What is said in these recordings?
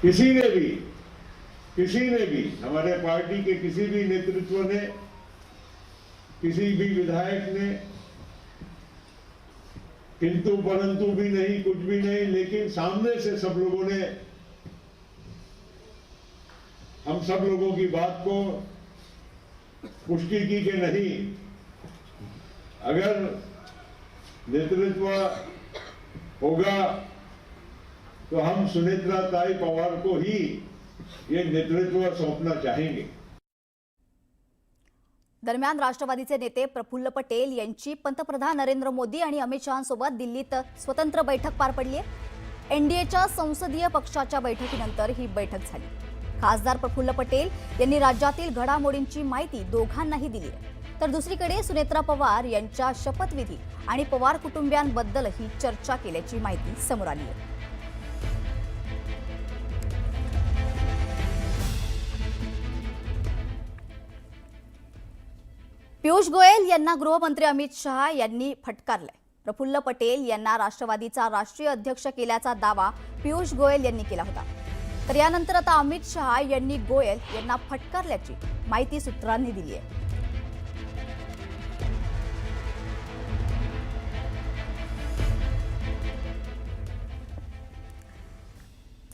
किसी ने भी हमारे पार्टी के किसी भी नेतृत्व ने, किसी भी विधायक ने किंतु परंतु भी नहीं, कुछ भी नहीं, लेकिन सामने से सब लोगों ने हम सब लोगों की बात को पुष्टि की कि नहीं, अगर नेतृत्व होगा तो हम सुनेत्रा ताई पवार को ही ये नेतृत्व सौंपना चाहेंगे। दरम्यान राष्ट्रवादीचे नेते प्रफुल्ल पटेल यांची पंतप्रधान नरेंद्र मोदी आणि अमित शहांसोबत दिल्लीत स्वतंत्र बैठक पार पडली आहे। एनडीएच्या संसदीय पक्षाच्या बैठकीनंतर ही बैठक झाली। खासदार प्रफुल्ल पटेल यांनी राज्यातील घडामोडींची माहिती दोघांनाही दिली आहे, तर दुसरीकडे सुनेत्रा पवार यांच्या शपथविधी आणि पवार कुटुंबियांबद्दलही चर्चा केल्याची माहिती समोर आली आहे। पियुष गोयल यांना गृहमंत्री अमित शहा यांनी फटकारलंय। प्रफुल्ल पटेल यांना राष्ट्रवादीचा राष्ट्रीय अध्यक्ष केल्याचा दावा पियुष गोयल यांनी केला होता, तर यानंतर आता अमित शहा यांनी गोयल यांना फटकारल्याची माहिती सूत्रांनी दिली आहे।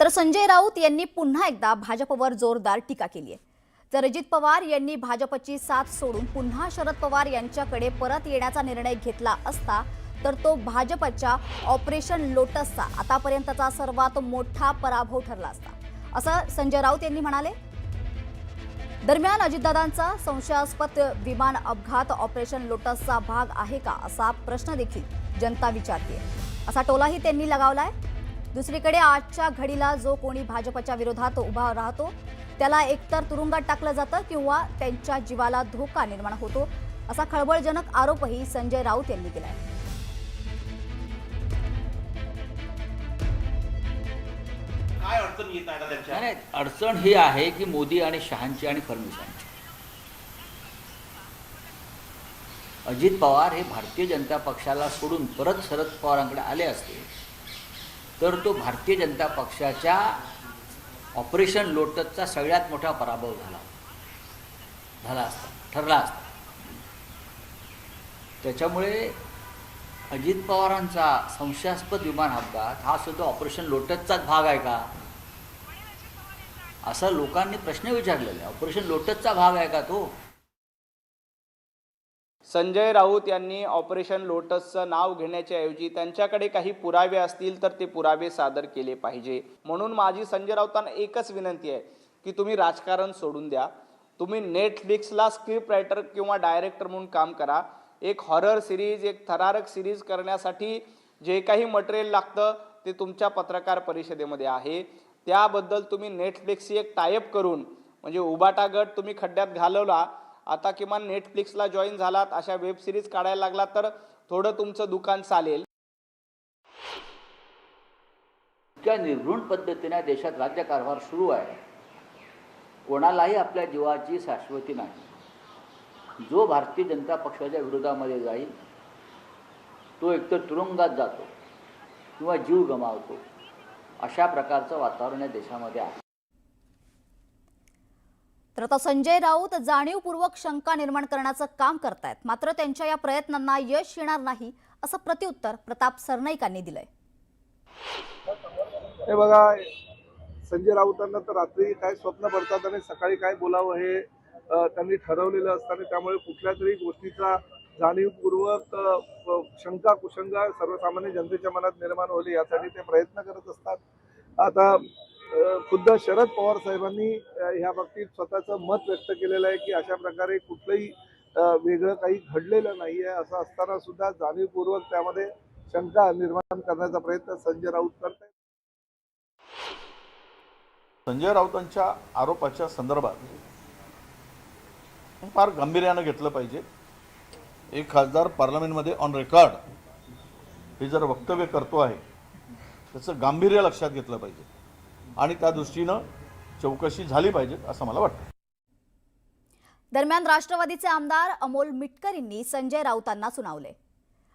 तर संजय राऊत यांनी पुन्हा एकदा भाजपवर जोरदार टीका केली आहे। तर अजित पवार यांनी भाजपची साथ सोडून पुन्हा शरद पवार यांच्याकडे परत येण्याचा निर्णय घेतला असता तर तो भाजपच्या ऑपरेशन लोटसचा आतापर्यंतचा सर्वात मोठा पराभव ठरला असता, असं संजय राऊत यांनी म्हणाले। दरम्यान अजितदादांचा संशयास्पद विमान अपघात ऑपरेशन लोटसचा भाग आहे का, असा प्रश्न देखील जनता विचारते, असा टोलाही त्यांनी लगावलाय। दुसरीकडे आजच्या घडीला जो कोणी भाजपच्या विरोधात उभा राहतो त्याला एकतर तुरुंगात टाकलं जातं किंवा त्यांच्या जीवाला धोका निर्माण होतो, असा खळबळजनक आरोपही संजय राऊत यांनी केलाय। काय अडचण येत आहे त्यांच्या? नाही, अडचण ही आहे की मोदी आणि शहांची आणि फडणवीसांची। अजित पवार हे भारतीय जनता पक्षाला सोडून परत शरद पवारांकडे आले असते तर तो भारतीय जनता पक्षाच्या ऑपरेशन लोटसचा सगळ्यात मोठा पराभव ठरला असता। त्याच्यामुळे अजित पवारांचा संशयास्पद विमान अपघात हा सुद्धा ऑपरेशन लोटसचाच भाग आहे का, असा लोकांनी प्रश्न विचारलेला आहे। ऑपरेशन लोटसचा भाग आहे का तो? संजय राऊत यांनी ऑपरेशन लोटसचं नाव घेण्याच्या ऐवजी त्यांच्याकडे काही पुरावे असतील तर ते पुरावे सादर केले पाहिजे। म्हणून माझी संजय राऊतांना एकच विनंती आहे की तुम्ही राजकारण सोडून द्या, तुम्ही नेटफ्लिक्सला स्क्रिप्ट रायटर किंवा डायरेक्टर म्हणून काम करा। एक हॉरर सिरीज, एक थरारक सिरीज करण्यासाठी जे काही मटेरियल लागतं ते तुमच्या पत्रकार परिषदेमध्ये आहे। त्याबद्दल तुम्ही नेटफ्लिक्सची एक टायअप करून, म्हणजे उबाटा गट तुम्ही खड्ड्यात घालवला, आता किमान नेटफ्लिक्सला जॉईन झालात, अशा वेब सिरीज काढायला लागला तर थोडं तुमचं दुकान चालेल। इतक्या निर्घृण पद्धतीने देशात राज्यकारभार सुरू आहे, कोणालाही आपल्या जीवाची शाश्वती नाही। जो भारतीय जनता पक्षाच्या विरोधामध्ये जाईल तो एकतर तुरुंगात जातो किंवा जीव गमावतो, अशा प्रकारचं वातावरण या देशामध्ये आहे। तर आता संजय राऊत जाणीवपूर्वक शंका निर्माण करण्याचं काम करतायत, मात्र त्यांच्या या प्रयत्नांना यश येणार नाही, असं प्रत्युत्तर प्रताप सरनाईकांनी दिलंय। हे बघा, संजय राऊतांना तर रात्री काय स्वप्न पडतात आणि सकाळी काय बोलावं हे त्यांनी ठरवलेलं असतं, त्यामुळे कुठल्या तरी गोष्टीचा जाणीवपूर्वक शंका कुशंका सर्वसामान्य जनतेच्या मनात निर्माण होईल यासाठी ते प्रयत्न करत असतात। आता खुद्द शरद पवार साहेबांनी ह्या बाबतीत स्वतःचं मत व्यक्त केलेलं आहे की अशा प्रकारे कुठलंही वेगळं काही घडलेलं नाही आहे, असं असताना सुद्धा जाणीवपूर्वक त्यामध्ये शंका निर्माण करण्याचा प्रयत्न संजय राऊत करत आहेत। संजय राऊतांच्या आरोपाच्या संदर्भात फार गांभीर्यानं घेतलं पाहिजे। एक खासदार पार्लमेंटमध्ये ऑन रेकॉर्ड हे जर वक्तव्य करतो आहे त्याचं गांभीर्य लक्षात घेतलं पाहिजे आणि त्या दृष्टीनं चौकशी झाली पाहिजे असं मला वाटतं। दरम्यान राष्ट्रवादीचे आमदार अमोल मिटकरींनी संजय राऊतांना सुनावले।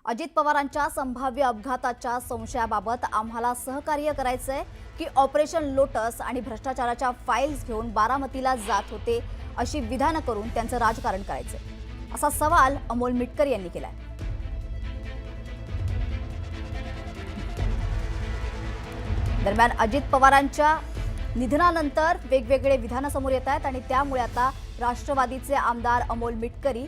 अजित पवारांच्या संभाव्य अपघाताच्या संशयाबाबत आम्हाला सहकार्य करायचंय की ऑपरेशन लोटस आणि भ्रष्टाचाराच्या फाईल्स घेऊन बारामतीला जात होते अशी विधानं करून त्यांचं राजकारण करायचं, असा सवाल अमोल मिटकर यांनी केलाय. दरम्यान अजित पवारांच्या निधनानंतर वेगवेगळे विधानं समोर येत आहेत आणि त्यामुळे आता राष्ट्रवादीचे आमदार अमोल मिटकरी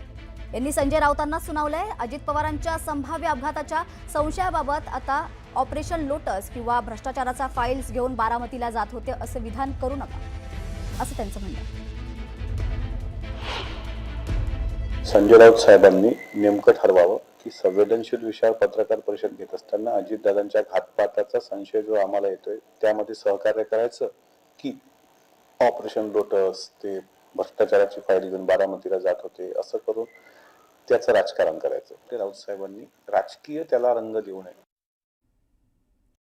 यांनी संजय राऊतांना सुनावलंय. अजित पवारांच्या संभाव्य अपघाताच्या संशयाबाबत आता ऑपरेशन लोटस किंवा भ्रष्टाचाराचा फाईल्स घेऊन बारामतीला जात होते असं विधान करू नका, असं त्यांचं म्हणणं आहे. संजय राऊत साहेबांनी नेमकं ठरवावं की संवेदनशील विषयावर पत्रकार परिषद घेत असताना अजितदादांच्या घातपाताचा संशय जो आम्हाला येतोय त्यामध्ये सहकार्य करायचं की ऑपरेशन लोटस ते भ्रष्टाचाराची फाईल घेऊन बारामतीला जात होते असं करून त्याचं राजकारण करायचं. ते राऊत साहेबांनी राजकीय त्याला रंग देऊ नये.